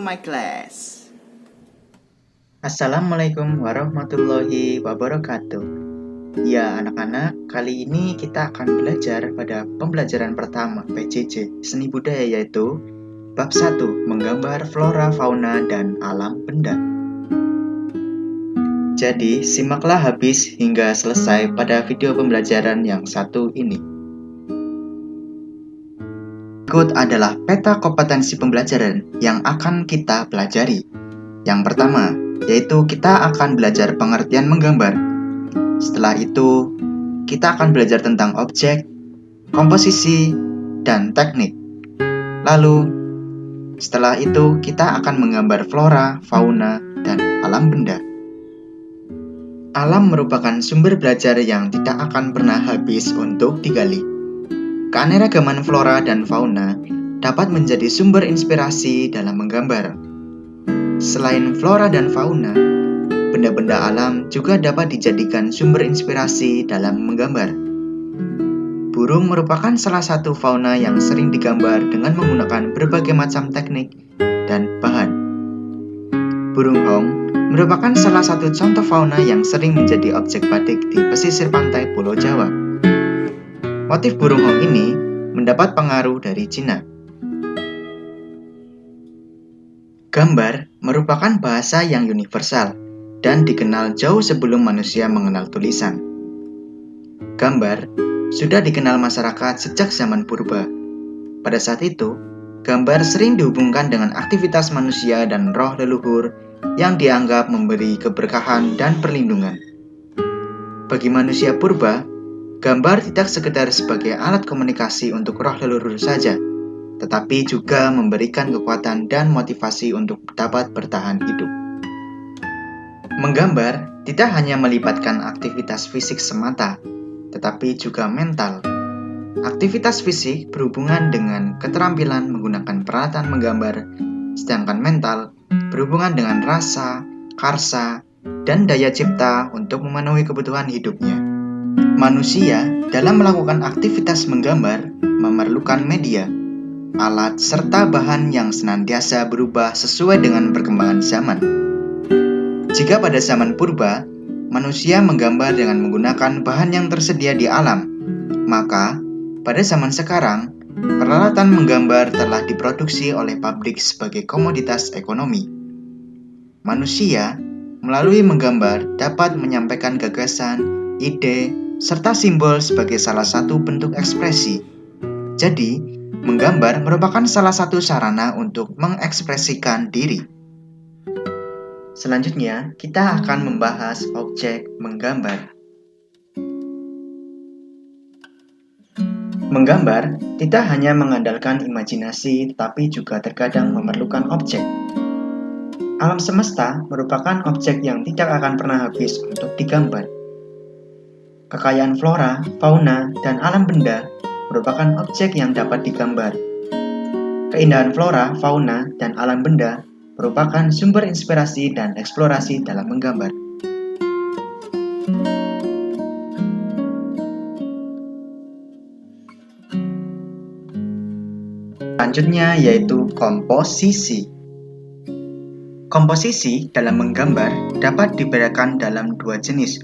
my class. Assalamualaikum warahmatullahi wabarakatuh. Ya anak-anak, kali ini kita akan belajar pada pembelajaran pertama PJJ Seni Budaya, yaitu Bab 1, Menggambar Flora, Fauna, dan Alam Benda. Jadi, simaklah habis hingga selesai pada video pembelajaran yang satu ini. Berikut adalah peta kompetensi pembelajaran yang akan kita pelajari. Yang pertama, yaitu kita akan belajar pengertian menggambar. Setelah itu, kita akan belajar tentang objek, komposisi, dan teknik. Lalu, setelah itu kita akan menggambar flora, fauna, dan alam benda. Alam merupakan sumber belajar yang tidak akan pernah habis untuk digali. Keanekaragaman flora dan fauna dapat menjadi sumber inspirasi dalam menggambar. Selain flora dan fauna, benda-benda alam juga dapat dijadikan sumber inspirasi dalam menggambar. Burung merupakan salah satu fauna yang sering digambar dengan menggunakan berbagai macam teknik dan bahan. Burung hong merupakan salah satu contoh fauna yang sering menjadi objek batik di pesisir pantai Pulau Jawa. Motif burung hong ini mendapat pengaruh dari Cina. Gambar merupakan bahasa yang universal dan dikenal jauh sebelum manusia mengenal tulisan. Gambar sudah dikenal masyarakat sejak zaman purba. Pada saat itu, gambar sering dihubungkan dengan aktivitas manusia dan roh leluhur yang dianggap memberi keberkahan dan perlindungan. Bagi manusia purba, gambar tidak sekedar sebagai alat komunikasi untuk roh leluhur saja, tetapi juga memberikan kekuatan dan motivasi untuk dapat bertahan hidup. Menggambar tidak hanya melibatkan aktivitas fisik semata, tetapi juga mental. Aktivitas fisik berhubungan dengan keterampilan menggunakan peralatan menggambar, sedangkan mental berhubungan dengan rasa, karsa, dan daya cipta untuk memenuhi kebutuhan hidupnya. Manusia dalam melakukan aktivitas menggambar memerlukan media, alat, serta bahan yang senantiasa berubah sesuai dengan perkembangan zaman. Jika pada zaman purba, manusia menggambar dengan menggunakan bahan yang tersedia di alam, maka pada zaman sekarang, peralatan menggambar telah diproduksi oleh pabrik sebagai komoditas ekonomi. Manusia, melalui menggambar, dapat menyampaikan gagasan, ide, serta simbol sebagai salah satu bentuk ekspresi. Jadi, menggambar merupakan salah satu sarana untuk mengekspresikan diri. Selanjutnya, kita akan membahas objek menggambar. Menggambar tidak hanya mengandalkan imajinasi, tetapi juga terkadang memerlukan objek. Alam semesta merupakan objek yang tidak akan pernah habis untuk digambar. Kekayaan flora, fauna, dan alam benda merupakan objek yang dapat digambar. Keindahan flora, fauna, dan alam benda merupakan sumber inspirasi dan eksplorasi dalam menggambar. Selanjutnya yaitu komposisi. Komposisi dalam menggambar dapat dibedakan dalam dua jenis,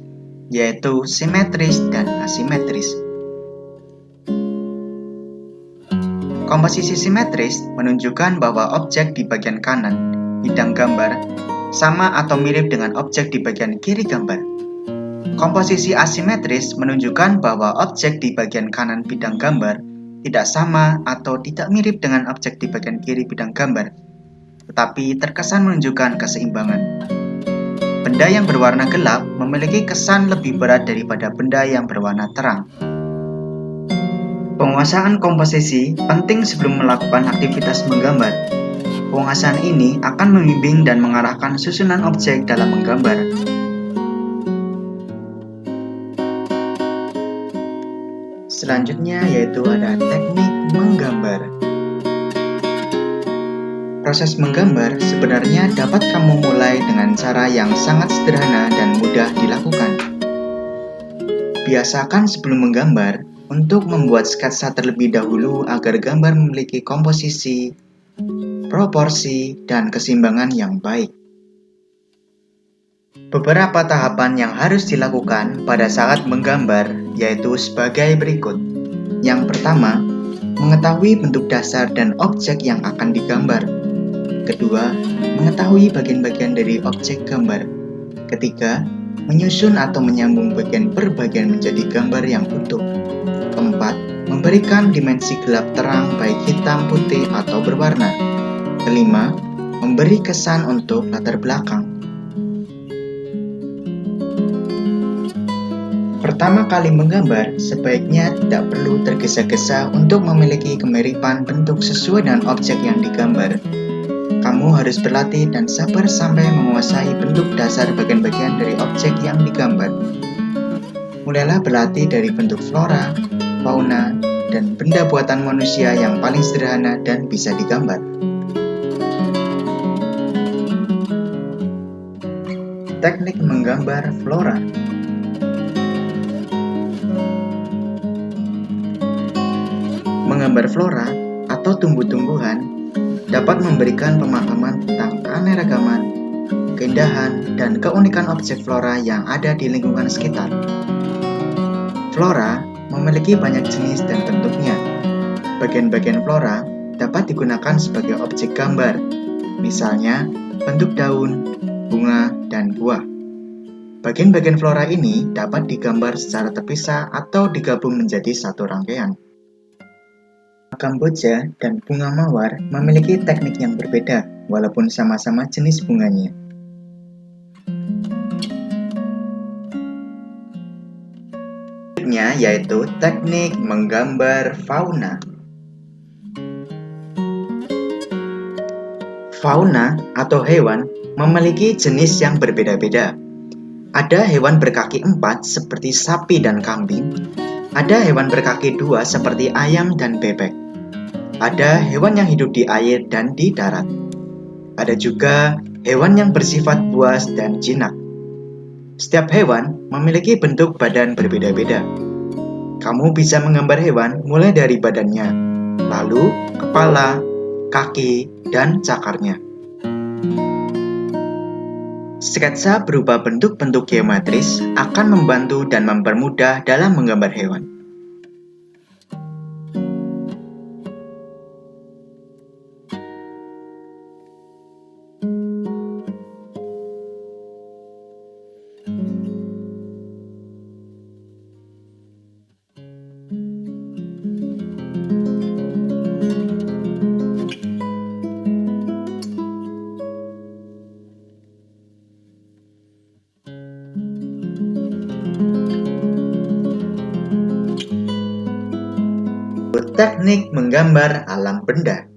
yaitu simetris dan asimetris. Komposisi simetris menunjukkan bahwa objek di bagian kanan bidang gambar sama atau mirip dengan objek di bagian kiri gambar. Komposisi asimetris menunjukkan bahwa objek di bagian kanan bidang gambar tidak sama atau tidak mirip dengan objek di bagian kiri bidang gambar, tetapi terkesan menunjukkan keseimbangan. Benda yang berwarna gelap memiliki kesan lebih berat daripada benda yang berwarna terang. Penguasaan komposisi penting sebelum melakukan aktivitas menggambar. Penguasaan ini akan membimbing dan mengarahkan susunan objek dalam menggambar. Selanjutnya yaitu ada teknik menggambar. Proses menggambar sebenarnya dapat kamu mulai dengan cara yang sangat sederhana dan mudah dilakukan. Biasakan sebelum menggambar untuk membuat sketsa terlebih dahulu agar gambar memiliki komposisi, proporsi, dan keseimbangan yang baik. Beberapa tahapan yang harus dilakukan pada saat menggambar yaitu sebagai berikut. Yang pertama, mengetahui bentuk dasar dan objek yang akan digambar. Kedua, mengetahui bagian-bagian dari objek gambar. Ketiga, menyusun atau menyambung bagian per bagian menjadi gambar yang utuh. Keempat, memberikan dimensi gelap terang baik hitam, putih, atau berwarna. Kelima, memberi kesan untuk latar belakang. Pertama kali menggambar, sebaiknya tidak perlu tergesa-gesa untuk memiliki kemiripan bentuk sesuai dengan objek yang digambar. Kamu harus berlatih dan sabar sampai menguasai bentuk dasar bagian-bagian dari objek yang digambar. Mulailah berlatih dari bentuk flora, fauna, dan benda buatan manusia yang paling sederhana dan bisa digambar. Teknik menggambar flora. Menggambar flora atau tumbuh-tumbuhan dapat memberikan pemahaman tentang keanekaragaman, keindahan, dan keunikan objek flora yang ada di lingkungan sekitar. Flora memiliki banyak jenis dan bentuknya. Bagian-bagian flora dapat digunakan sebagai objek gambar, misalnya bentuk daun, bunga, dan buah. Bagian-bagian flora ini dapat digambar secara terpisah atau digabung menjadi satu rangkaian. Kamboja dan bunga mawar memiliki teknik yang berbeda, walaupun sama-sama jenis bunganya. Berikutnya yaitu teknik menggambar fauna. Fauna atau hewan memiliki jenis yang berbeda-beda. Ada hewan berkaki 4 seperti sapi dan kambing. Ada hewan berkaki 2 seperti ayam dan bebek. Ada hewan yang hidup di air dan di darat. Ada juga hewan yang bersifat buas dan jinak. Setiap hewan memiliki bentuk badan berbeda-beda. Kamu bisa menggambar hewan mulai dari badannya, lalu kepala, kaki, dan cakarnya. Sketsa berupa bentuk-bentuk geometris akan membantu dan mempermudah dalam menggambar hewan. Teknik menggambar alam benda.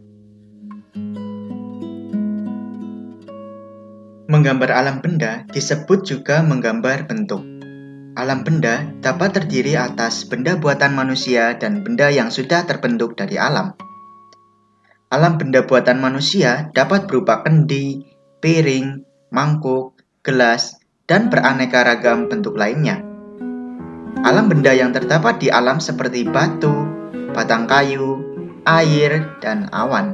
Menggambar alam benda disebut juga menggambar bentuk. Alam benda dapat terdiri atas benda buatan manusia dan benda yang sudah terbentuk dari alam. Alam benda buatan manusia dapat berupa kendi, piring, mangkuk, gelas, dan beraneka ragam bentuk lainnya. Alam benda yang terdapat di alam seperti batu, batang kayu, air, dan awan.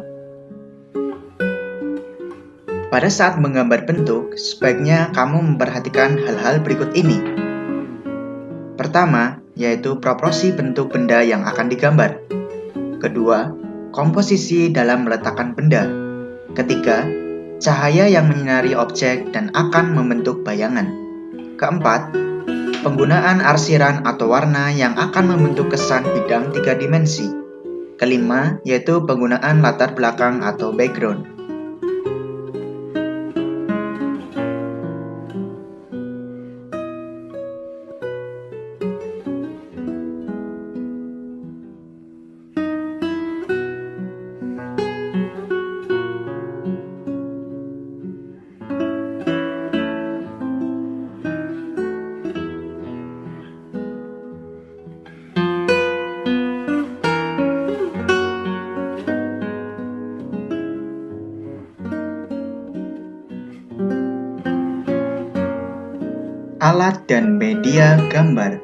Pada saat menggambar bentuk, sebaiknya kamu memperhatikan hal-hal berikut ini. Pertama, yaitu proporsi bentuk benda yang akan digambar. Kedua, komposisi dalam meletakkan benda. Ketiga, cahaya yang menyinari objek dan akan membentuk bayangan. Keempat, penggunaan arsiran atau warna yang akan membentuk kesan bidang 3 dimensi. Kelima, yaitu penggunaan latar belakang atau background. Alat dan media gambar.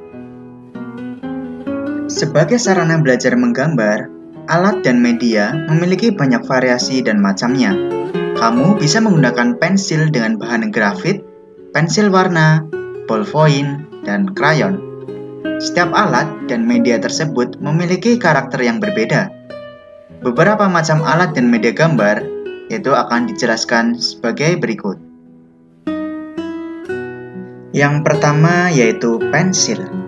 Sebagai sarana belajar menggambar, Alat dan media memiliki banyak variasi dan macamnya. Kamu bisa menggunakan pensil dengan bahan grafit, pensil warna, ballpoint, dan krayon. Setiap alat dan media tersebut memiliki karakter yang berbeda. Beberapa macam alat dan media gambar itu akan dijelaskan sebagai berikut. Yang pertama yaitu pensil.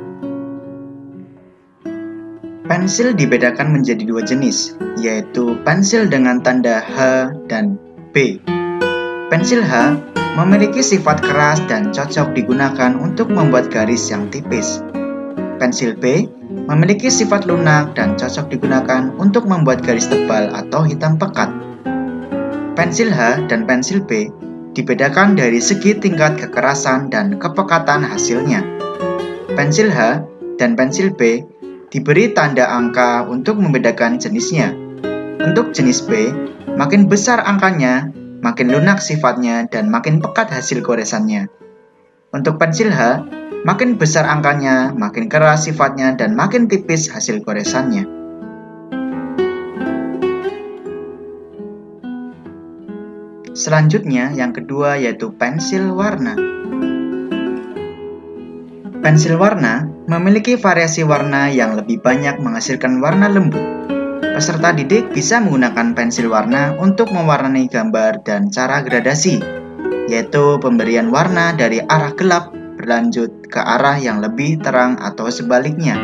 Pensil dibedakan menjadi dua jenis, yaitu pensil dengan tanda H dan B. Pensil H memiliki sifat keras dan cocok digunakan untuk membuat garis yang tipis. Pensil B memiliki sifat lunak dan cocok digunakan untuk membuat garis tebal atau hitam pekat. Pensil H dan pensil B dibedakan dari segi tingkat kekerasan dan kepekatan hasilnya. Pensil H dan pensil B diberi tanda angka untuk membedakan jenisnya. Untuk jenis B, makin besar angkanya, makin lunak sifatnya, dan makin pekat hasil goresannya. Untuk pensil H, makin besar angkanya, makin keras sifatnya, dan makin tipis hasil goresannya. Selanjutnya, yang kedua yaitu pensil warna. Pensil warna memiliki variasi warna yang lebih banyak menghasilkan warna lembut. Peserta didik bisa menggunakan pensil warna untuk mewarnai gambar dan cara gradasi, yaitu pemberian warna dari arah gelap berlanjut ke arah yang lebih terang atau sebaliknya.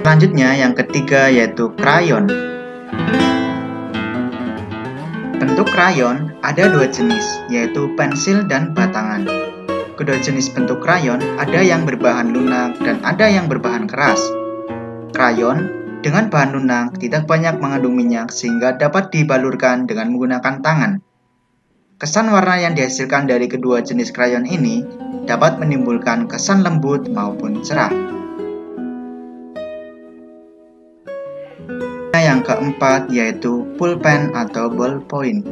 Selanjutnya, yang ketiga yaitu krayon. Bentuk krayon ada dua jenis, yaitu pensil dan batangan. Kedua jenis bentuk krayon ada yang berbahan lunak dan ada yang berbahan keras. Krayon dengan bahan lunak tidak banyak mengandung minyak sehingga dapat dibalurkan dengan menggunakan tangan. Kesan warna yang dihasilkan dari kedua jenis krayon ini dapat menimbulkan kesan lembut maupun cerah. Yang keempat yaitu pulpen atau ballpoint.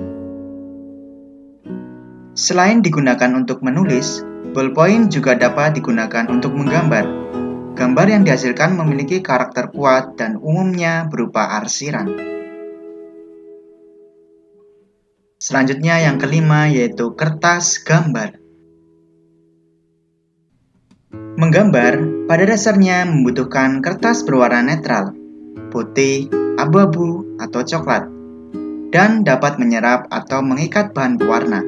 Selain digunakan untuk menulis, ballpoint juga dapat digunakan untuk menggambar. Gambar yang dihasilkan memiliki karakter kuat dan umumnya berupa arsiran. Selanjutnya yang kelima yaitu kertas gambar. Menggambar pada dasarnya membutuhkan kertas berwarna netral, putih, abu-abu, atau coklat, dan dapat menyerap atau mengikat bahan pewarna.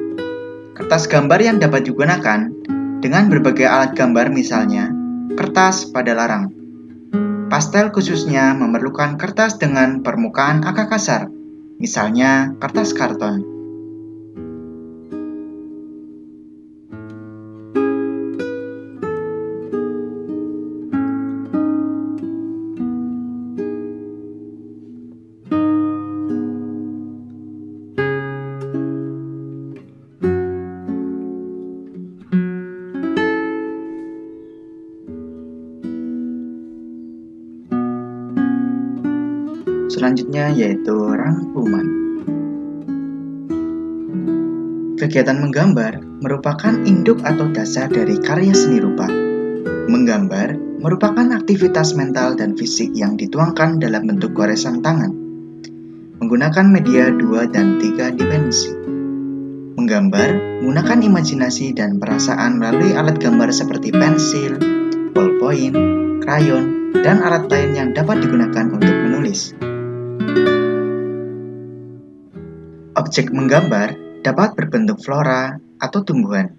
Kertas gambar yang dapat digunakan dengan berbagai alat gambar misalnya, kertas pada larang. Pastel khususnya memerlukan kertas dengan permukaan agak kasar, misalnya kertas karton. Selanjutnya yaitu rangkuman. Kegiatan menggambar merupakan induk atau dasar dari karya seni rupa. Menggambar merupakan aktivitas mental dan fisik yang dituangkan dalam bentuk goresan tangan, menggunakan media 2 dan 3 dimensi. Menggambar menggunakan imajinasi dan perasaan melalui alat gambar seperti pensil, ballpoint, krayon, dan alat lain yang dapat digunakan untuk menulis. Objek menggambar dapat berbentuk flora atau tumbuhan,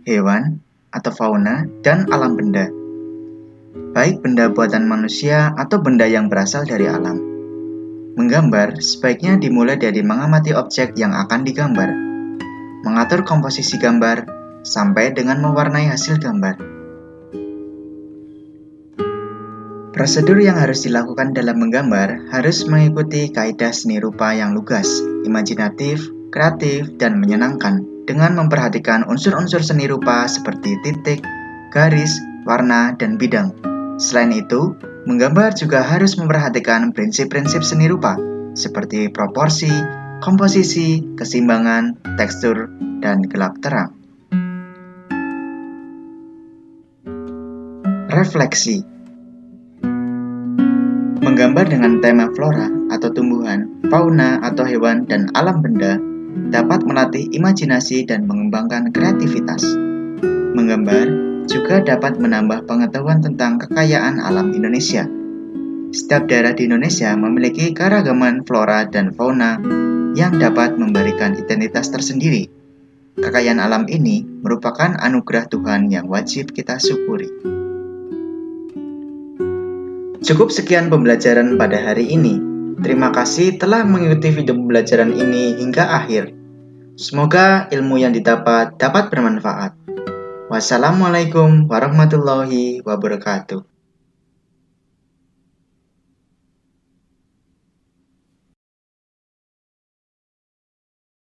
hewan atau fauna, dan alam benda. Baik benda buatan manusia atau benda yang berasal dari alam. Menggambar sebaiknya dimulai dari mengamati objek yang akan digambar, mengatur komposisi gambar, sampai dengan mewarnai hasil gambar. Prosedur yang harus dilakukan dalam menggambar harus mengikuti kaidah seni rupa yang lugas, imajinatif, kreatif, dan menyenangkan, dengan memperhatikan unsur-unsur seni rupa seperti titik, garis, warna, dan bidang. Selain itu, menggambar juga harus memperhatikan prinsip-prinsip seni rupa, seperti proporsi, komposisi, keseimbangan, tekstur, dan gelap terang. Refleksi. Menggambar dengan tema flora atau tumbuhan, fauna atau hewan, dan alam benda dapat melatih imajinasi dan mengembangkan kreativitas. Menggambar juga dapat menambah pengetahuan tentang kekayaan alam Indonesia. Setiap daerah di Indonesia memiliki keragaman flora dan fauna yang dapat memberikan identitas tersendiri. Kekayaan alam ini merupakan anugerah Tuhan yang wajib kita syukuri. Cukup sekian pembelajaran pada hari ini. Terima kasih telah mengikuti video pembelajaran ini hingga akhir. Semoga ilmu yang didapat bermanfaat. Wassalamualaikum warahmatullahi wabarakatuh.